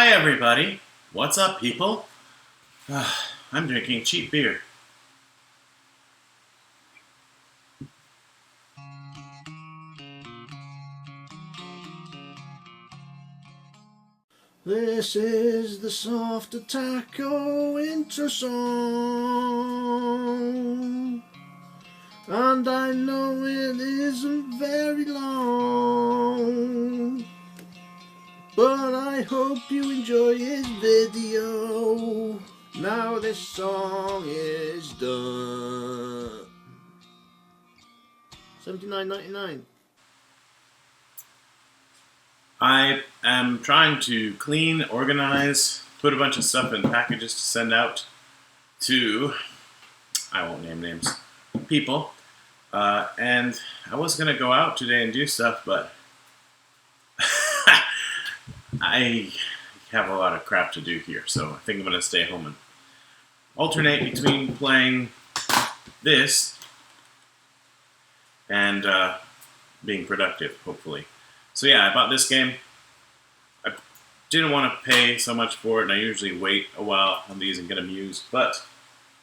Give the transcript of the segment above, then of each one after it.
Hi everybody. What's up, people? I'm drinking cheap beer. This is the Soft Taco intro song, and I know it isn't very long, but I hope you enjoy his video. Now this song is done. $79.99. I am trying to clean, organize, put a bunch of stuff in packages to send out to, I won't name names, people. And I was going to go out today and do stuff, but I have a lot of crap to do here, so I think I'm going to stay home and alternate between playing this and being productive, hopefully. So yeah, I bought this game. I didn't want to pay so much for it, and I usually wait a while on these and get them used. But,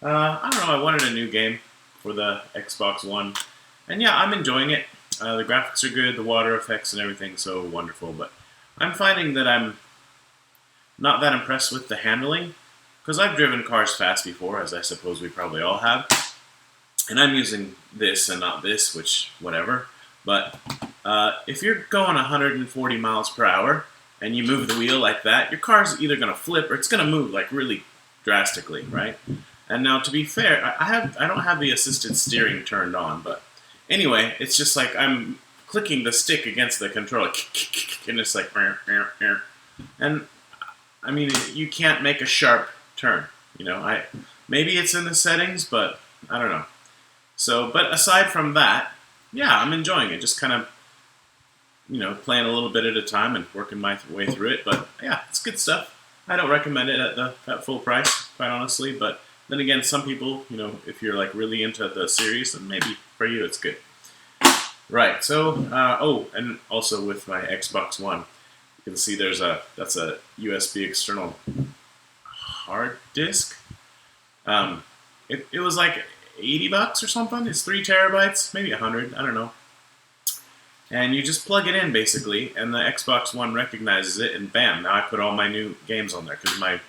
I don't know, I wanted a new game for the Xbox One. And yeah, I'm enjoying it. The graphics are good, the water effects and everything so wonderful. But I'm finding that I'm not that impressed with the handling. Because I've driven cars fast before, as I suppose we probably all have. And I'm using this and not this, which, whatever. But if you're going 140 miles per hour and you move the wheel like that, your car's either going to flip or it's going to move like really drastically, right? And now, to be fair, I don't have the assisted steering turned on, but anyway, it's just like I'm clicking the stick against the controller, and it's like, and I mean, you can't make a sharp turn, you know. Maybe it's in the settings, but I don't know. So, but aside from that, yeah, I'm enjoying it. Just kind of, playing a little bit at a time and working my way through it. But yeah, it's good stuff. I don't recommend it at full price, quite honestly. But then again, some people, if you're like really into the series, then maybe for you it's good. Right. So, and also with my Xbox One, you can see that's a USB external hard disk. It was like $80 or something. It's 3 terabytes, maybe 100. I don't know. And you just plug it in basically, and the Xbox One recognizes it, and bam! Now I put all my new games on there because my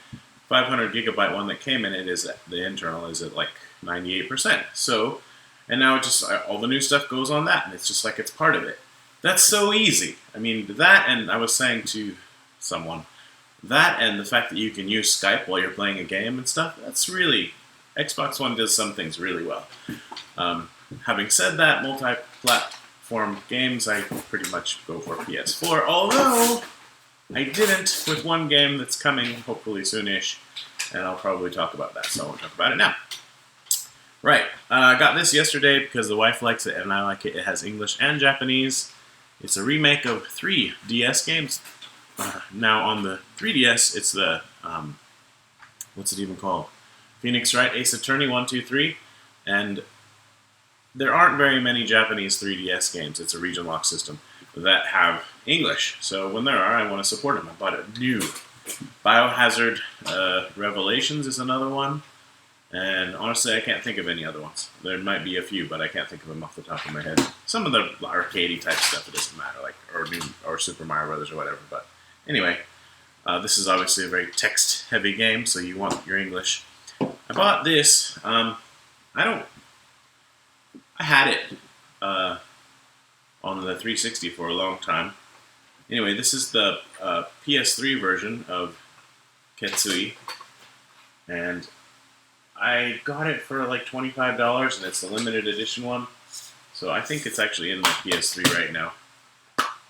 500 gigabyte one that came in it is the internal is at like 98%. So, and now it just all the new stuff goes on that, and it's just like it's part of it. That's so easy. I mean that, and I was saying to someone that, and the fact that you can use Skype while you're playing a game and stuff. That's really Xbox One does some things really well. Having said that, multi-platform games, I pretty much go for PS4, although I didn't with one game that's coming hopefully soonish, and I'll probably talk about that, so I won't talk about it now. Right, I got this yesterday because the wife likes it and I like it. It has English and Japanese. It's a remake of 3 DS games. Now on the 3DS, it's the, what's it even called? Phoenix Wright Ace Attorney 1, 2, 3, and there aren't very many Japanese 3DS games. It's a region lock system that have English. So when there are, I want to support them. I bought a new Biohazard Revelations is another one, and honestly, I can't think of any other ones. There might be a few, but I can't think of them off the top of my head. Some of the arcadey type stuff, it doesn't matter, like or Super Mario Brothers or whatever. But anyway, this is obviously a very text-heavy game, so you want your English. I bought this. I had it on the 360 for a long time. Anyway, this is the PS3 version of Ketsui, and I got it for like $25, and it's the limited edition one. So I think it's actually in my PS3 right now.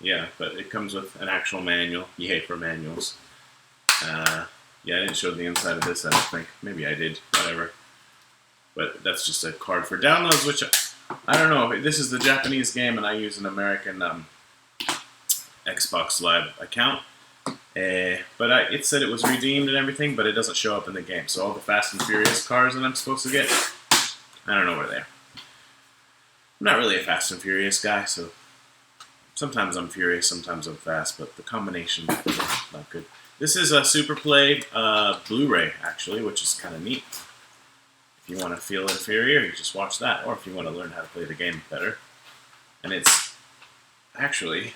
Yeah, but it comes with an actual manual. Yay for manuals. Yeah, I didn't show the inside of this, I don't think. Maybe I did, whatever. But that's just a card for downloads, which, I don't know. This is the Japanese game, and I use an American Xbox Live account. But it said it was redeemed and everything, but it doesn't show up in the game. So all the Fast and Furious cars that I'm supposed to get, I don't know where they are. I'm not really a Fast and Furious guy, so Sometimes I'm furious, sometimes I'm fast, but the combination not good. This is a Super Play Blu-ray, actually, which is kind of neat. If you want to feel inferior, you just watch that. Or if you want to learn how to play the game better. And it's actually...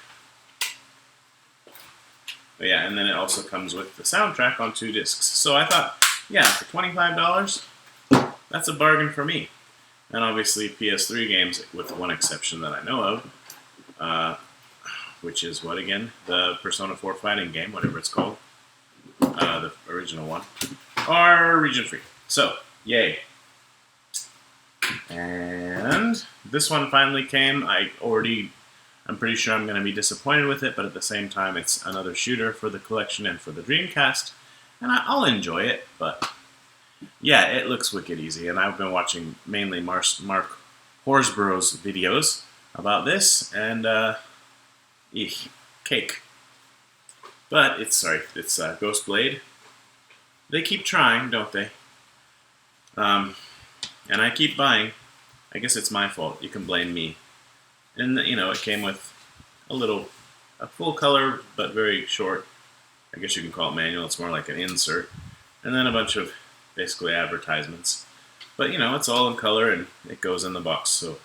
But yeah, and then it also comes with the soundtrack on 2 discs. So I thought, yeah, for $25, that's a bargain for me. And obviously PS3 games, with one exception that I know of, which is what again? The Persona 4 fighting game, whatever it's called. The original one. Are region free. So, yay. And this one finally came. I'm pretty sure I'm going to be disappointed with it, but at the same time, it's another shooter for the collection and for the Dreamcast, and I'll enjoy it, but yeah, it looks wicked easy, and I've been watching mainly Mark Horsborough's videos about this, and, cake. But it's Ghost Blade. They keep trying, don't they? And I keep buying. I guess it's my fault. You can blame me. And, you know, it came with a full color, but very short, I guess you can call it manual, it's more like an insert. And then a bunch of, basically, advertisements. But, you know, it's all in color, and it goes in the box, so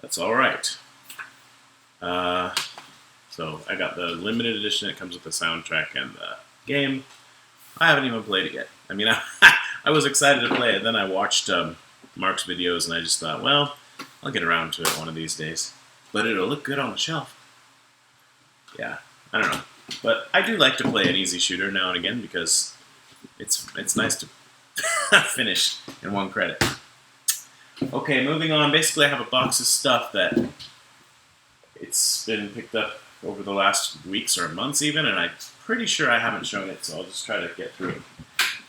that's alright. So, I got the limited edition, it comes with the soundtrack and the game. I haven't even played it yet. I mean, I was excited to play it, then I watched Mark's videos, and I just thought, well, I'll get around to it one of these days. But it'll look good on the shelf. Yeah, I don't know. But I do like to play an easy shooter now and again because it's nice to finish in one credit. Okay, moving on. Basically, I have a box of stuff that it's been picked up over the last weeks or months even, and I'm pretty sure I haven't shown it, so I'll just try to get through it.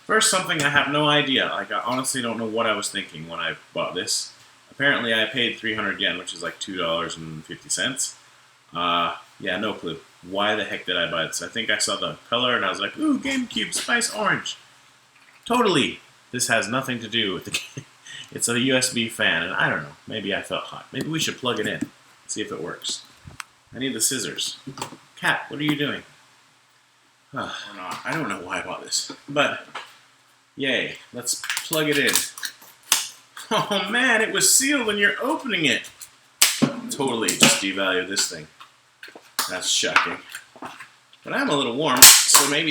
First, something I have no idea. Like, I honestly don't know what I was thinking when I bought this. Apparently, I paid 300 yen, which is like $2.50. Yeah, no clue. Why the heck did I buy this? I think I saw the color and I was like, ooh, GameCube Spice Orange. Totally. This has nothing to do with the game. It's a USB fan, and I don't know. Maybe I felt hot. Maybe we should plug it in. See if it works. I need the scissors. Cat, what are you doing? Or not. I don't know why I bought this. But, yay. Let's plug it in. Oh man, it was sealed when you're opening it. Totally just devalued this thing. That's shocking. But I'm a little warm, so maybe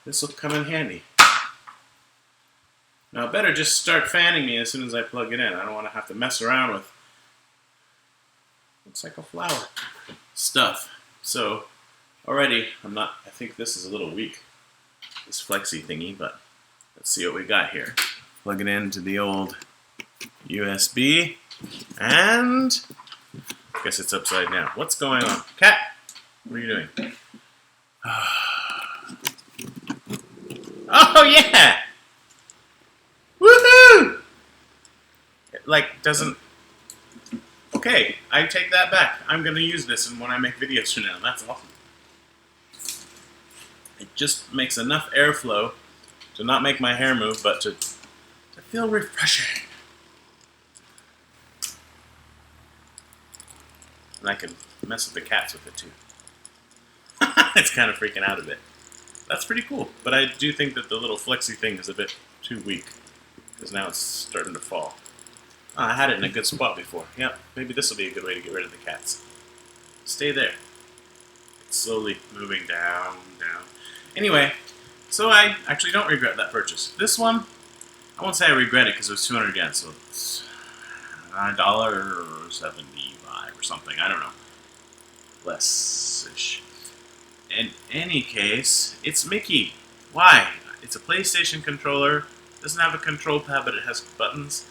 this will come in handy. Now, better just start fanning me as soon as I plug it in. I don't want to have to mess around with, looks like a flower, stuff. So, already, I think this is a little weak, this flexi thingy, but let's see what we got here. Plug it into the old USB, and I guess it's upside down. What's going on? Cat, what are you doing? Oh yeah! Woohoo! It like doesn't. Okay, I take that back. I'm gonna use this when I make videos from now. That's awesome. It just makes enough airflow to not make my hair move, but to feel refreshing. And I can mess with the cats with it too. It's kind of freaking out a bit. That's pretty cool. But I do think that the little flexi thing is a bit too weak. Because now it's starting to fall. Oh, I had it in a good spot before. Yep, maybe this will be a good way to get rid of the cats. Stay there. It's slowly moving down, down. Anyway, so I actually don't regret that purchase. This one, I won't say I regret it because it was 200 yen, so it's $1.75 or something. I don't know. Less-ish. In any case, it's Mickey. Why? It's a PlayStation controller. It doesn't have a control pad, but it has buttons.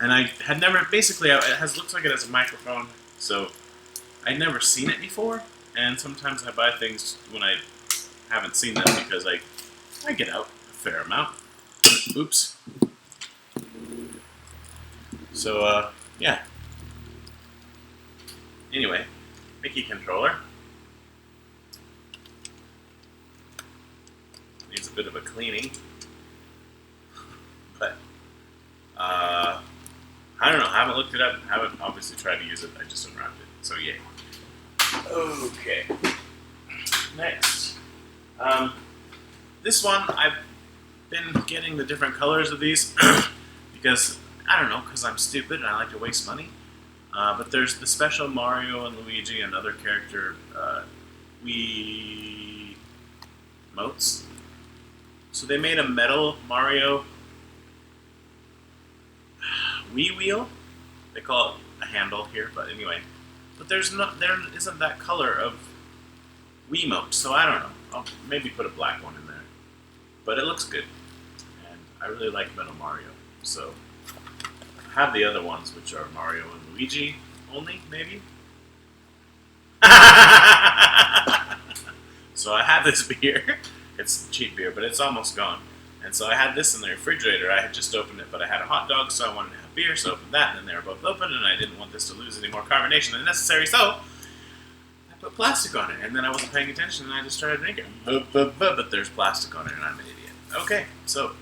And I had never, basically, looks like it has a microphone, so I'd never seen it before. And sometimes I buy things when I haven't seen them because I get out a fair amount. Oops. So, yeah. Anyway, Mickey controller. Needs a bit of a cleaning. But, I don't know, I haven't looked it up, haven't obviously tried to use it, I just unwrapped it, so yay. Okay. Next. This one, I've been getting the different colors of these because, I don't know, because I'm stupid and I like to waste money. But there's the special Mario and Luigi and other character Wii motes. So they made a metal Mario Wii wheel. They call it a handle here, but anyway. But there isn't that color of Wiimote, so I don't know. I'll maybe put a black one in there. But it looks good. And I really like Metal Mario. So I have the other ones, which are Mario and Luigi only, maybe? So I have this beer. It's cheap beer, but it's almost gone. And so I had this in the refrigerator. I had just opened it, but I had a hot dog, so I wanted to have beer, so I opened that, and then they were both open, and I didn't want this to lose any more carbonation than necessary, so I put plastic on it, and then I wasn't paying attention, and I just started drinking. But there's plastic on it, and I'm an idiot. Okay, so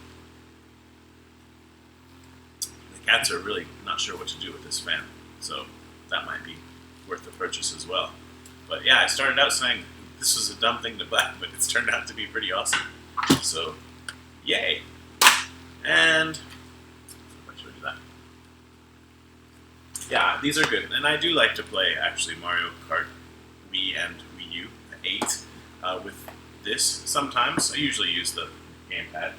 the cats are really not sure what to do with this fan, so that might be worth the purchase as well. But yeah, I started out saying this was a dumb thing to buy, but it's turned out to be pretty awesome. So, yay! And I should do that. Yeah, these are good, and I do like to play actually Mario Kart Wii and Wii U 8 with this. Sometimes I usually use the gamepad.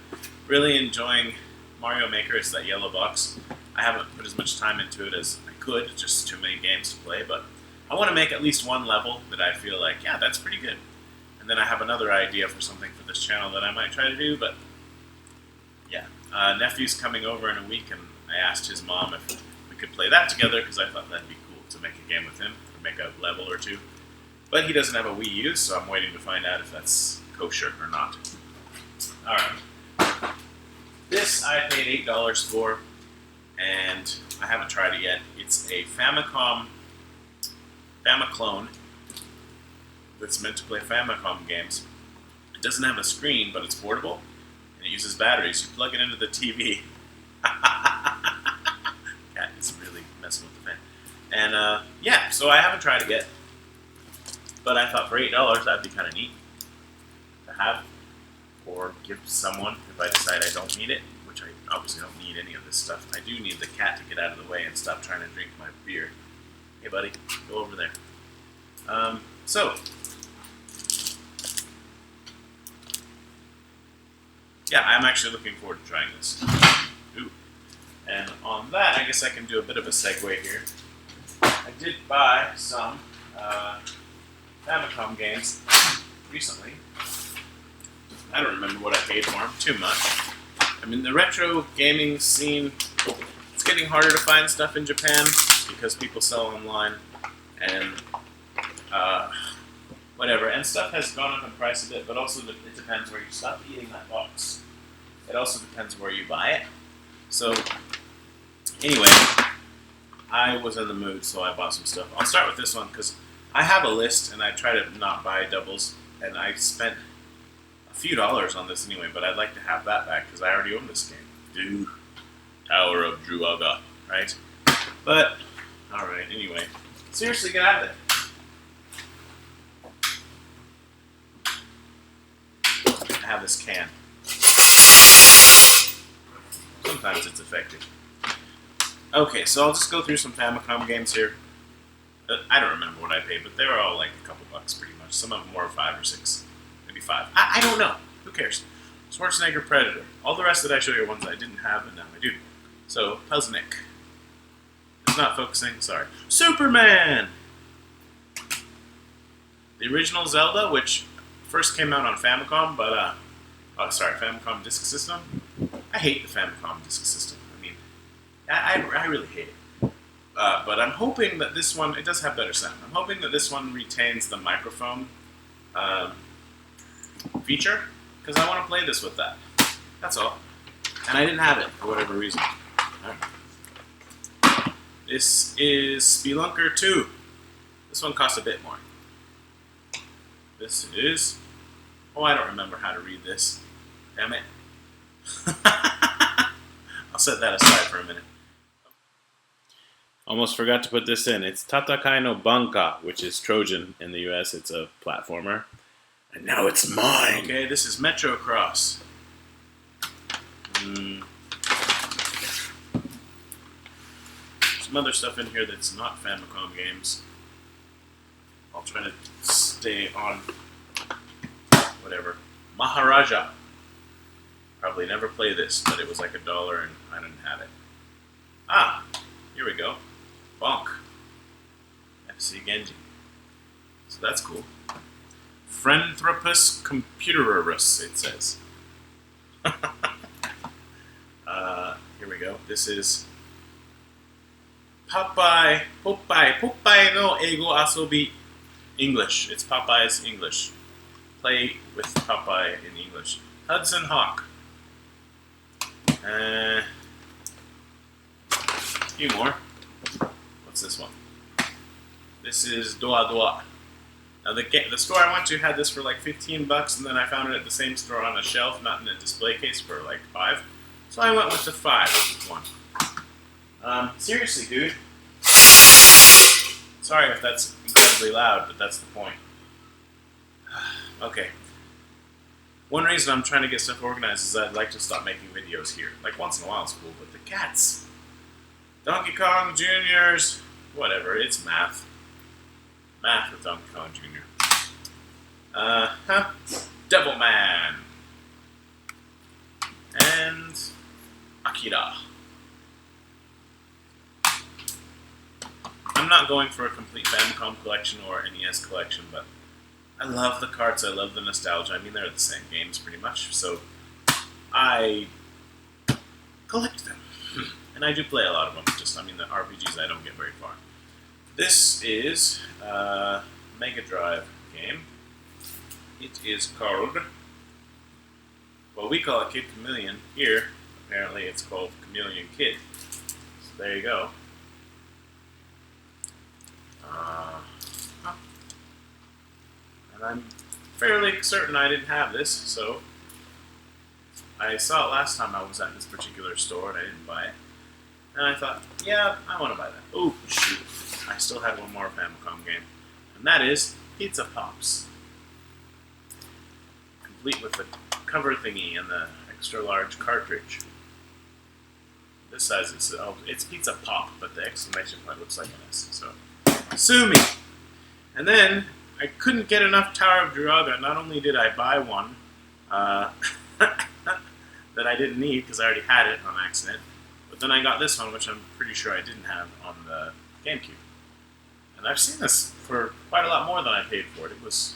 Really enjoying Mario Maker. It's that yellow box. I haven't put as much time into it as I could. Just too many games to play, but I want to make at least one level that I feel like, yeah, that's pretty good. And then I have another idea for something for this channel that I might try to do, but yeah. Nephew's coming over in a week, and I asked his mom if we could play that together, because I thought that'd be cool to make a game with him, or make a level or two. But he doesn't have a Wii U, so I'm waiting to find out if that's kosher or not. Alright. This I paid $8 for, and I haven't tried it yet. It's a Famiclone that's meant to play Famicom games. It doesn't have a screen, but it's portable, and it uses batteries. You plug it into the TV. Cat is really messing with the fan. And yeah, so I haven't tried it yet, but I thought for $8 that'd be kind of neat to have, or give someone if I decide I don't need it, which I obviously don't need any of this stuff. I do need the cat to get out of the way and stop trying to drink my beer. Hey buddy, go over there. So, yeah, I'm actually looking forward to trying this. Ooh. And on that, I guess I can do a bit of a segue here. I did buy some Famicom games recently. I don't remember what I paid for them, too much. I mean, the retro gaming scene, it's getting harder to find stuff in Japan because people sell online, and whatever. And stuff has gone up in price a bit, but also it depends where you stop eating that box. It also depends where you buy it. So, anyway, I was in the mood, so I bought some stuff. I'll start with this one, because I have a list, and I try to not buy doubles, and I spent a few dollars on this anyway, but I'd like to have that back, because I already own this game. Dude. Tower of Druaga, right? But, alright, anyway. Seriously, get out of there. I have this can. Sometimes it's effective. Okay, so I'll just go through some Famicom games here. I don't remember what I paid, but they were all like a couple bucks pretty much. Some of them were 5 or 6. Maybe 5. I don't know. Who cares? Schwarzenegger Predator. All the rest that I show you are ones I didn't have, and now I do. So, Puzznick. It's not focusing, sorry. Superman! The original Zelda, which first came out on Famicom, but, Famicom Disk System. I hate the Famicom Disk System. I mean, I really hate it. But I'm hoping that this one, it does have better sound. I'm hoping that this one retains the microphone feature, because I want to play this with that. That's all. And I didn't have it, for whatever reason. Right. This is Spelunker 2. This one costs a bit more. This is... Oh, I don't remember how to read this. Damn it. I'll set that aside for a minute. Almost forgot to put this in. It's Tatakai no Banka, which is Trojan in the US. It's a platformer. And now it's mine. Okay, this is Metro Cross. Some other stuff in here that's not Famicom games. I'll try to stay on whatever. Maharaja. Probably never play this, but it was like $1 and I didn't have it. Ah, here we go. Bonk. FC Genji. So that's cool. Friendthropus Computerus, it says. Here we go. This is Popeye no Eigo Asobi English. It's Popeye's English. Play with Popeye in English. Hudson Hawk. A few more. What's this one? This is Doa Doa. Now the store I went to had this for like $15, and then I found it at the same store on a shelf, not in a display case, for like $5. So I went with the $5 one. Seriously, dude. Sorry if that's incredibly loud, but that's the point. Okay. One reason I'm trying to get stuff organized is I'd like to stop making videos here. Like, once in a while it's cool, but the cats. Donkey Kong Jr.'s, whatever, it's math. Math with Donkey Kong Jr. Devilman. And Akira. I'm not going for a complete Famicom collection or NES collection, but I love the carts, I love the nostalgia. I mean, they're the same games pretty much, so I collect them. And I do play a lot of them, just, I mean, the RPGs I don't get very far. This is a Mega Drive game. It is called, well, we call it Kid Chameleon. Here, apparently it's called Chameleon Kid. So there you go. And I'm fairly certain I didn't have this, so I saw it last time I was at this particular store and I didn't buy it. And I thought, yeah, I want to buy that. Oh, shoot. I still had one more Famicom game. And that is Pizza Pops. Complete with the cover thingy and the extra large cartridge. This size is, oh, it's Pizza Pop, but the exclamation point looks like an S, so sue me! And then, I couldn't get enough Tower of Druaga. Not only did I buy one that I didn't need because I already had it on accident, but then I got this one, which I'm pretty sure I didn't have on the GameCube. And I've seen this for quite a lot more than I paid for it. It was,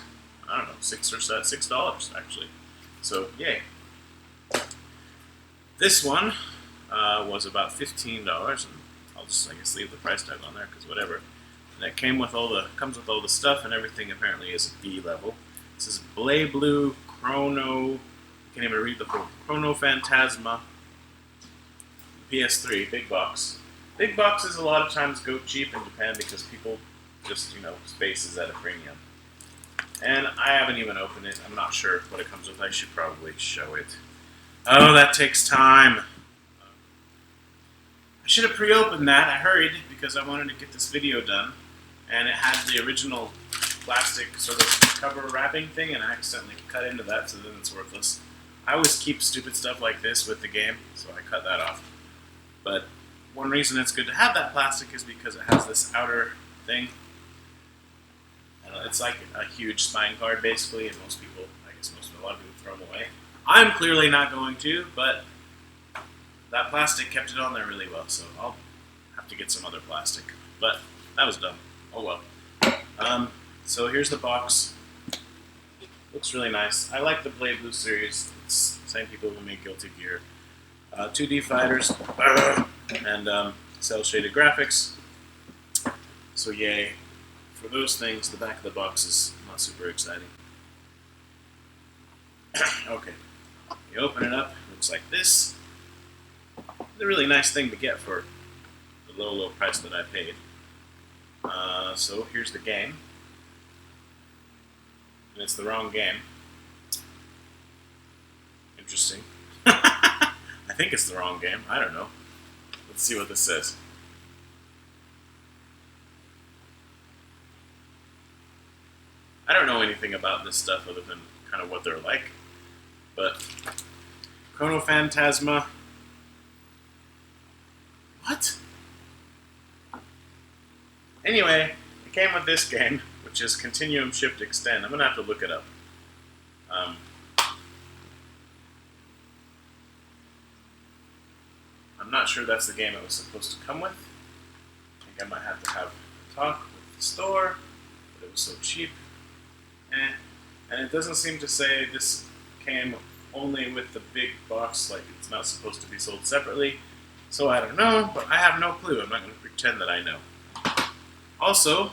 I don't know, $6 actually. So, yay. This one was about $15, and I'll just, I guess, leave the price tag on there because whatever. And it came with comes with all the stuff, and everything apparently is a B level. This is Blade Blue Chrono. I can't even read the whole Chrono Phantasma. PS3, big box. Big boxes a lot of times go cheap in Japan because people just, space is at a premium. And I haven't even opened it. I'm not sure what it comes with. I should probably show it. Oh, that takes time. I should have pre-opened that. I hurried because I wanted to get this video done. And it had the original plastic sort of cover wrapping thing, and I accidentally cut into that, so then it's worthless. I always keep stupid stuff like this with the game, so I cut that off. But one reason it's good to have that plastic is because it has this outer thing. It's like a huge spine card, basically, and a lot of people throw them away. I'm clearly not going to, but that plastic kept it on there really well, so I'll have to get some other plastic. But that was dumb. Oh well. So here's the box. Looks really nice. I like the Blade Blue series. It's the same people who make Guilty Gear. 2D fighters and cel-shaded graphics. So yay. For those things, the back of the box is not super exciting. Okay. You open it up. It looks like this. It's a really nice thing to get for the low price that I paid. So here's the game. And it's the wrong game. Interesting. I think it's the wrong game. I don't know. Let's see what this says. I don't know anything about this stuff other than kind of what they're like. But Chrono Phantasma. What? Anyway, it came with this game, which is Continuum Shift Extend. I'm gonna have to look it up. I'm not sure that's the game it was supposed to come with. I think I might have to have a talk with the store, but it was so cheap. And it doesn't seem to say this came only with the big box, like it's not supposed to be sold separately. So I don't know, but I have no clue. I'm not going to pretend that I know. Also,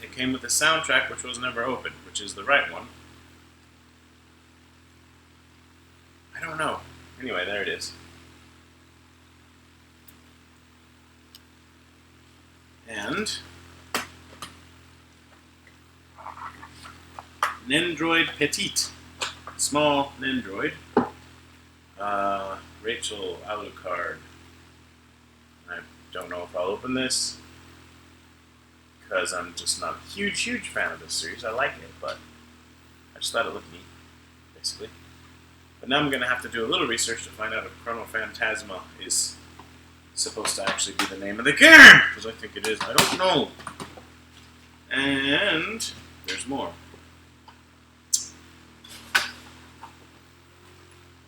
it came with a soundtrack which was never opened, which is the right one. I don't know. Anyway, there it is. And Nendroid Petite, small Nendroid. Rachel Alucard. I don't know if I'll open this because I'm just not a huge fan of this series. I like it, but I just thought it looked neat, basically. But now I'm going to have to do a little research to find out if Chrono Phantasma is supposed to actually be the name of the game, because I think it is. I don't know. And there's more.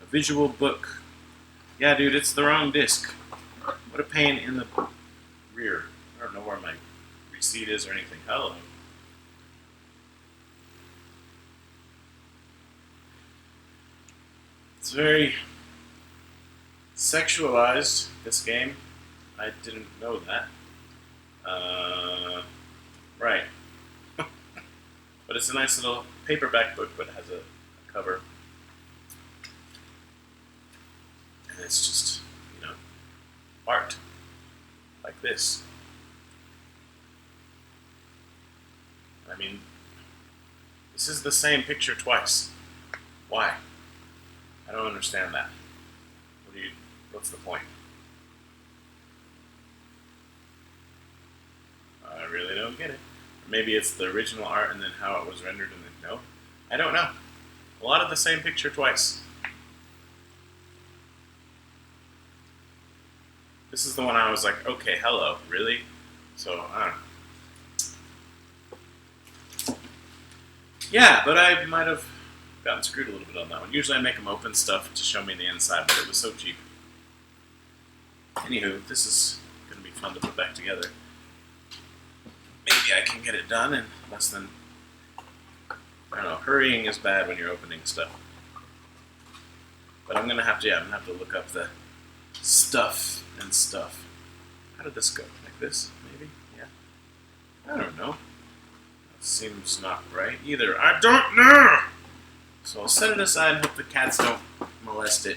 A visual book. Yeah, dude, it's the wrong disc. What a pain in the rear. I don't know where my receipt is or anything. Hello. It's very sexualized, this game. I didn't know that. Right. But it's a nice little paperback book, but it has a cover. And it's just, art. Like this. I mean, this is the same picture twice. Why? I don't understand that. What's the point? I really don't get it. Or maybe it's the original art and then how it was rendered and then no. I don't know. A lot of the same picture twice. This is the one I was like, okay, hello, really? So, I don't know. Yeah, but I might have gotten screwed a little bit on that one. Usually I make them open stuff to show me the inside, but it was so cheap. Anywho, this is going to be fun to put back together. Maybe I can get it done in less than... I don't know, hurrying is bad when you're opening stuff. But I'm going to have to look up the stuff and stuff. How did this go? Like this, maybe? Yeah. I don't know. That seems not right either. I don't know! So I'll set it aside and hope the cats don't molest it.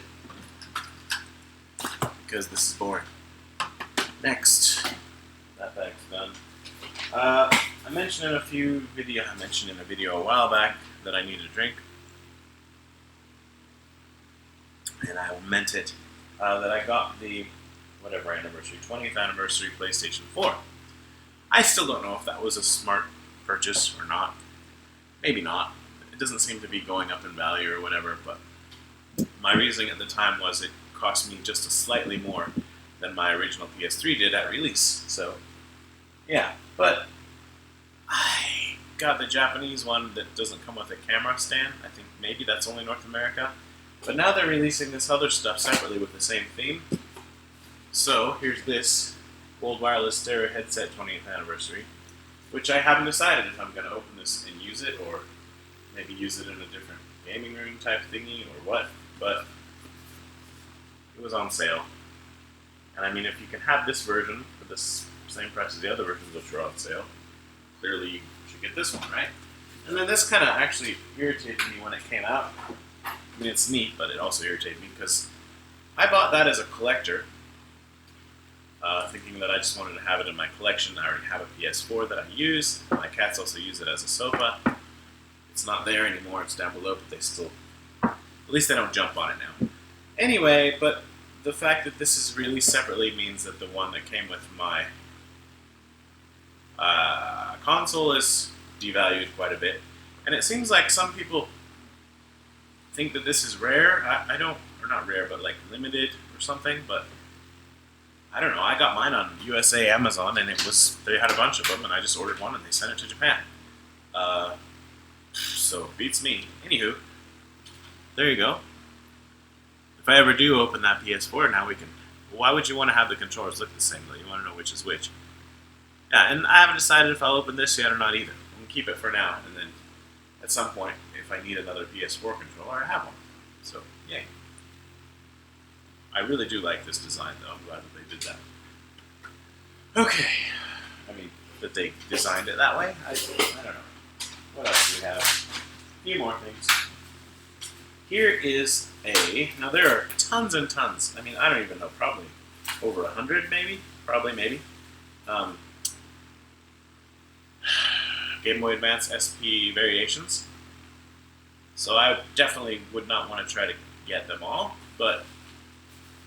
Because this is boring. Next. That bag's done. I mentioned in a video a while back that I need a drink. And I meant it. That I got the, 20th anniversary PlayStation 4. I still don't know if that was a smart purchase or not. Maybe not. It doesn't seem to be going up in value or whatever, but my reasoning at the time was it cost me just a slightly more than my original PS3 did at release. So, yeah. But I got the Japanese one that doesn't come with a camera stand. I think maybe that's only North America. But now they're releasing this other stuff separately with the same theme. So, here's this Gold Wireless Stereo Headset 20th Anniversary, which I haven't decided if I'm going to open this and use it, or maybe use it in a different gaming room type thingy, or what. But it was on sale. And I mean, if you can have this version for the same price as the other versions which are on sale, clearly you should get this one, right? And then this kind of actually irritated me when it came out. I mean, it's neat, but it also irritated me because I bought that as a collector, thinking that I just wanted to have it in my collection. I already have a PS4 that I use. My cats also use it as a sofa. It's not there anymore. It's down below, but they still... At least they don't jump on it now. Anyway, but the fact that this is released separately means that the one that came with my console is devalued quite a bit. And it seems like some people think that this is rare. I don't, or not rare, but like limited or something. But I don't know. I got mine on USA Amazon, and they had a bunch of them, and I just ordered one, and they sent it to Japan. So beats me. Anywho, there you go. If I ever do open that PS4, now we can. Why would you want to have the controllers look the same though? You want to know which is which. Yeah, and I haven't decided if I'll open this yet or not either. I'm gonna keep it for now, and then at some point, if I need another PS4 controller, I have one. So, yay. I really do like this design, though. I'm glad that they did that. Okay. I mean, that they designed it that way? I don't know. What else do we have? A few more things. Here is now there are tons and tons. I mean, I don't even know, probably over 100 maybe? Probably, maybe. Game Boy Advance SP variations. So I definitely would not want to try to get them all, but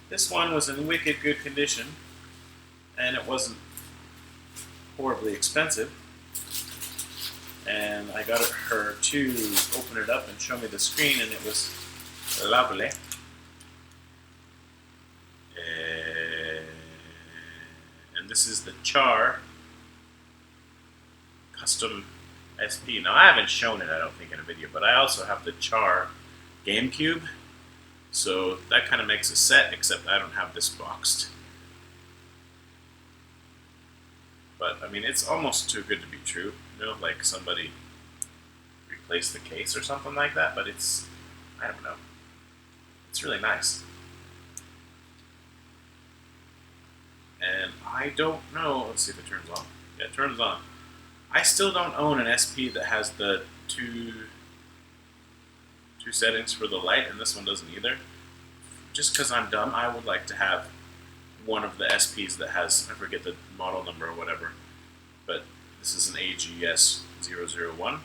this one was in wicked good condition, and it wasn't horribly expensive. And I got her to open it up and show me the screen, and it was lovely. And this is the Char Custom SP. Now, I haven't shown it, I don't think, in a video, but I also have the Char GameCube. So that kind of makes a set, except I don't have this boxed. But, I mean, it's almost too good to be true. You know, like somebody replaced the case or something like that, but it's, I don't know. It's really nice. And I don't know, let's see if it turns on. Yeah, it turns on. I still don't own an SP that has the two settings for the light, and this one doesn't either. Just because I'm dumb, I would like to have one of the SPs that has, I forget the model number or whatever, but this is an AGS-001.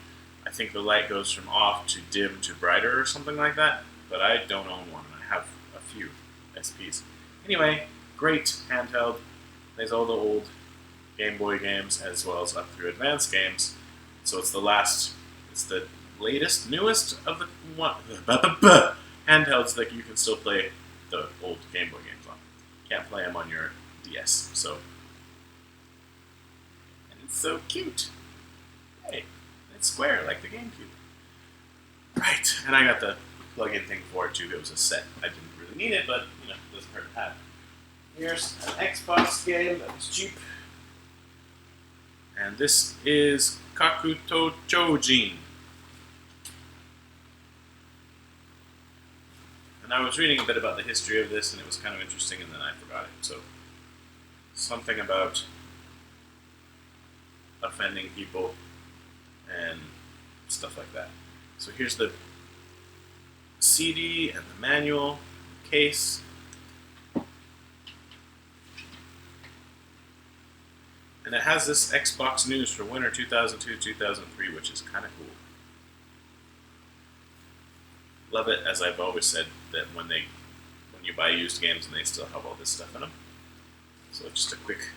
I think the light goes from off to dim to brighter or something like that, but I don't own one, and I have a few SPs. Anyway, great handheld. Plays all the old Game Boy games as well as up through advanced games. So it's the latest, newest of the handhelds that you can still play the old Game Boy games on. Can't play them on your DS. So, and it's so cute. Hey, it's square like the GameCube. Right, and I got the plug-in thing for it too. It was a set. I didn't really need it, but you know, it doesn't hurt to have. Here's an Xbox game that was cheap. And this is Kakuto Chojin. And I was reading a bit about the history of this, and it was kind of interesting, and then I forgot it. So, something about offending people and stuff like that. So here's the CD and the manual case. And it has this Xbox news for winter 2002-2003, which is kind of cool. Love it, as I've always said, that when you buy used games and they still have all this stuff in them. So just a quick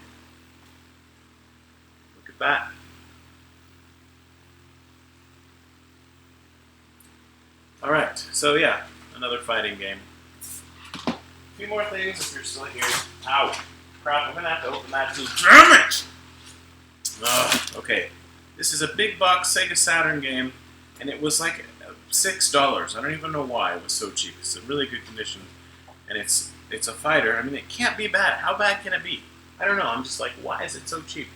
look at that. Alright, so yeah, another fighting game. A few more things if you're still here. Ow! Crap, I'm gonna have to open that too. Damn it! Okay, this is a big box Sega Saturn game, and it was like $6. I don't even know why it was so cheap. It's in really good condition, and it's a fighter. I mean, it can't be bad. How bad can it be? I don't know. I'm just like, why is it so cheap?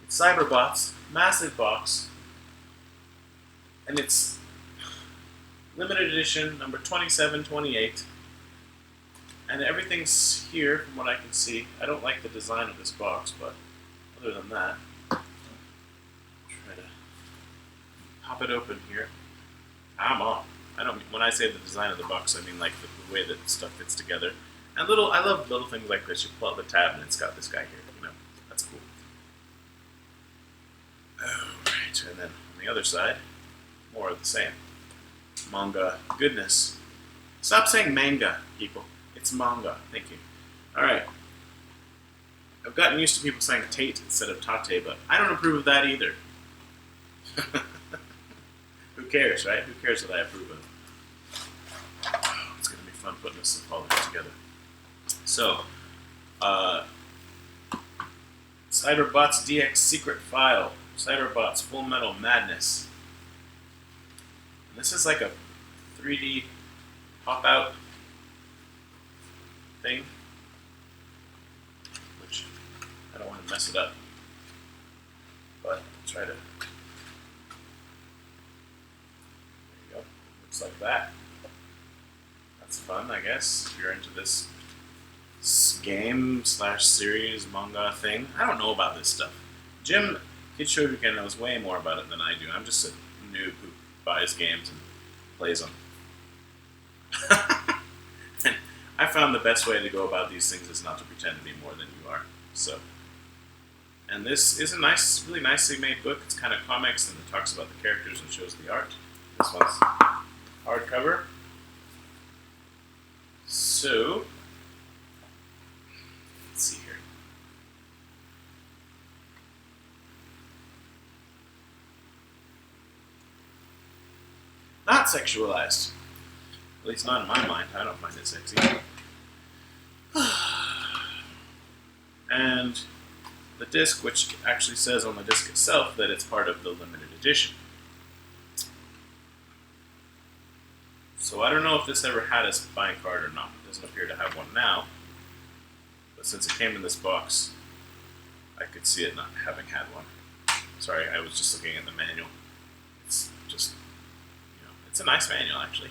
It's Cyberbots, massive box, and it's limited edition, number 2728, and everything's here from what I can see. I don't like the design of this box, but other than that, try to pop it open here. I'm on. When I say the design of the box, I mean like the way that stuff fits together. And I love little things like this. You pull out the tab and it's got this guy here. You know, that's cool. Alright, and then on the other side, more of the same. Manga goodness. Stop saying manga, people. It's manga. Thank you. Alright. I've gotten used to people saying Tate instead of Tate, but I don't approve of that either. Who cares, right? Who cares what I approve of? It's going to be fun putting this all together. So, Cyberbots DX Secret File. Cyberbots Full Metal Madness. And this is like a 3D pop-out thing, which I don't want to mess it up, but I'll try to. There you go. Looks like that. That's fun, I guess, if you're into this game / series manga thing. I don't know about this stuff. Jim Kitshojuken knows way more about it than I do. I'm just a noob who buys games and plays them. And I found the best way to go about these things is not to pretend to be more than you are. So, and this is a nice, really nicely made book. It's kind of comics and it talks about the characters and shows the art. This one's hardcover. So, let's see here. Not sexualized. At least not in my mind. I don't find it sexy. And the disc, which actually says on the disc itself that it's part of the limited edition. So I don't know if this ever had a spine card or not. It doesn't appear to have one now. But since it came in this box, I could see it not having had one. Sorry, I was just looking at the manual. It's just, it's a nice manual actually.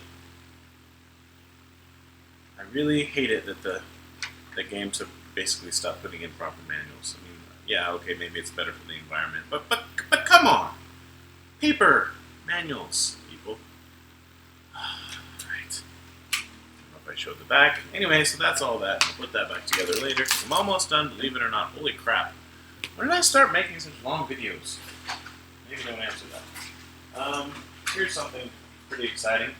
I really hate it that the games have basically stopped putting in proper manuals. I mean, yeah, okay, maybe it's better for the environment, but come on! Paper manuals, people. Right. I don't know if I showed the back. Anyway, so that's all that. I'll put that back together later. I'm almost done, believe it or not. Holy crap. When did I start making such long videos? Maybe don't answer that. Here's something pretty exciting.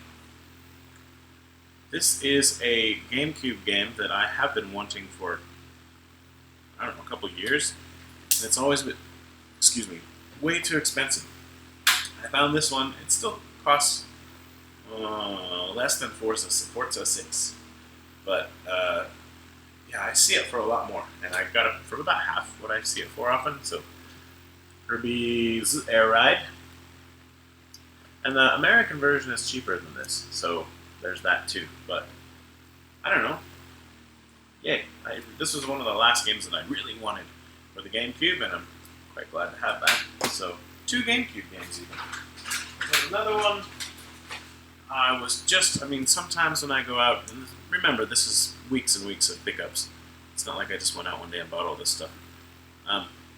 This is a GameCube game that I have been wanting for, I don't know, a couple years. And it's always been, way too expensive. I found this one. It still costs less than Forza 6. But, yeah, I see it for a lot more. And I got it for about half what I see it for often. So, Kirby's Air Ride. And the American version is cheaper than this. So, there's that too, but I don't know. Yay. This was one of the last games that I really wanted for the GameCube, and I'm quite glad to have that. So, 2 GameCube games even. There's another one. Sometimes when I go out, and remember, this is weeks and weeks of pickups. It's not like I just went out one day and bought all this stuff.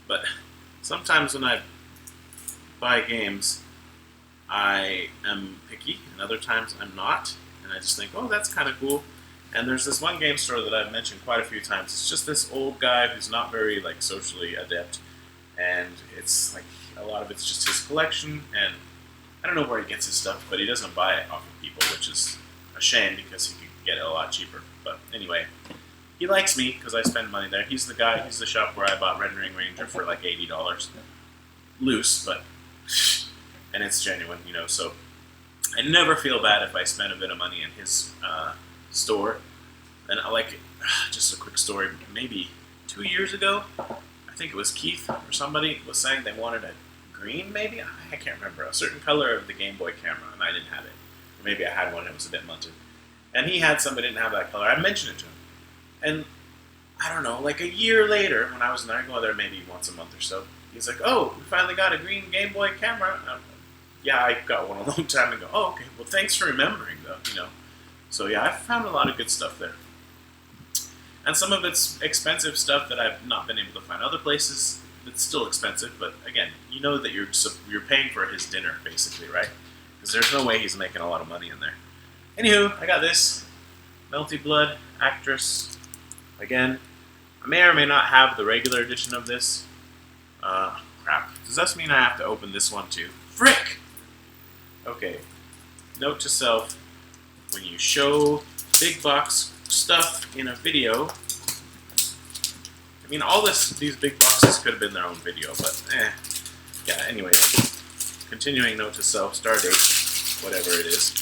But sometimes when I buy games, I am picky, and other times I'm not. And I just think, oh, that's kind of cool. And there's this one game store that I've mentioned quite a few times. It's just this old guy who's not very socially adept, and it's like a lot of it's just his collection. And I don't know where he gets his stuff, but he doesn't buy it off of people, which is a shame because he could get it a lot cheaper. But anyway, he likes me because I spend money there. He's the guy. He's the shop where I bought Rendering Ranger for like $80 loose, but and it's genuine, So. I never feel bad if I spend a bit of money in his store. And I like it. Just a quick story. Maybe 2 years ago, I think it was Keith or somebody was saying they wanted a green, maybe? I can't remember. A certain color of the Game Boy camera, and I didn't have it. Or maybe I had one and it was a bit munted. And he had some but didn't have that color. I mentioned it to him. And I don't know, like a year later, when I was there, I go there maybe once a month or so, he's like, oh, we finally got a green Game Boy camera. Yeah, I got one a long time ago. Oh, okay. Well, thanks for remembering, though, So, yeah, I've found a lot of good stuff there. And some of it's expensive stuff that I've not been able to find other places. It's still expensive, but again, you know that you're paying for his dinner, basically, right? Because there's no way he's making a lot of money in there. Anywho, I got this Melty Blood Actress. Again, I may or may not have the regular edition of this. Crap. Does this mean I have to open this one, too? Frick! Okay, note to self, when you show big box stuff in a video, all these big boxes could have been their own video, but yeah, anyway. continuing note to self, star date, whatever it is.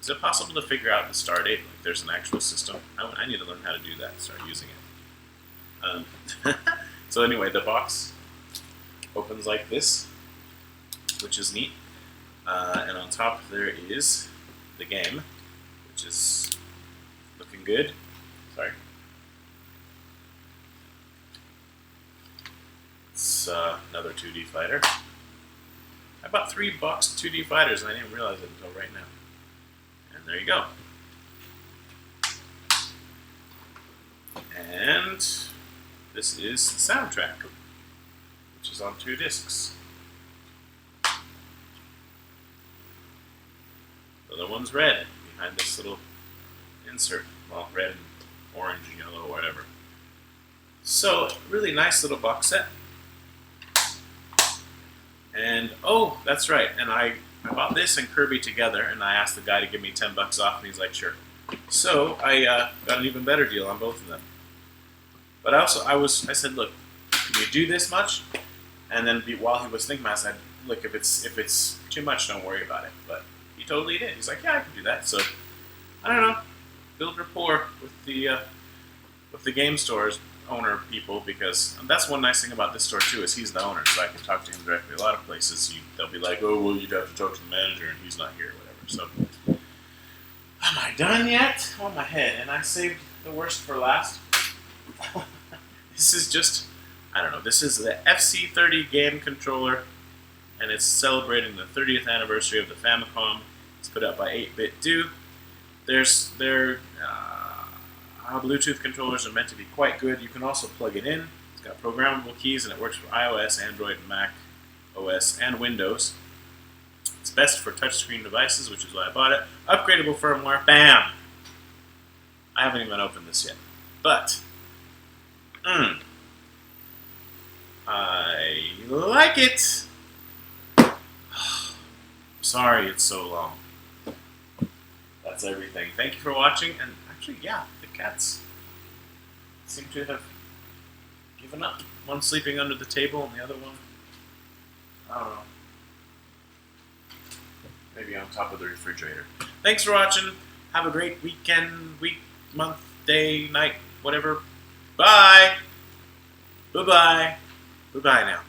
Is it possible to figure out the star date? Like there's an actual system? I need to learn how to do that and start using it. So anyway, the box opens like this, which is neat. And on top there is the game, which is looking good. Sorry. It's another 2D fighter. I bought 3 boxed 2D fighters and I didn't realize it until right now. And there you go. And this is the soundtrack, which is on 2 discs. The other one's red behind this little insert. Well, red and orange and yellow, whatever. So, really nice little box set. And, oh, that's right. And I bought this and Kirby together, and I asked the guy to give me $10 off, and he's like, sure. So, I got an even better deal on both of them. But I said, look, can you do this much? And then while he was thinking, I said, look, if it's too much, don't worry about it. But he totally did. He's like, yeah, I can do that. So, I don't know, build rapport with the game store's owner people, because that's one nice thing about this store too, is he's the owner, so I can talk to him directly. A lot of places they'll be like, oh, well, you'd have to talk to the manager and he's not here or whatever. So, am I done yet? On my head, and I saved the worst for last. This is just, I don't know, this is the FC30 game controller, and it's celebrating the 30th anniversary of the Famicom. It's put out by 8-Bit Do. Their Bluetooth controllers are meant to be quite good. You can also plug it in. It's got programmable keys, and it works for iOS, Android, Mac OS, and Windows. It's best for touchscreen devices, which is why I bought it. Upgradable firmware. Bam! I haven't even opened this yet. But, I like it! Sorry it's so long. That's everything. Thank you for watching, and actually, yeah, the cats seem to have given up. One sleeping under the table, and the other one, I don't know, maybe on top of the refrigerator. Thanks for watching. Have a great weekend, week, month, day, night, whatever. Bye! Bye-bye. Bye-bye now.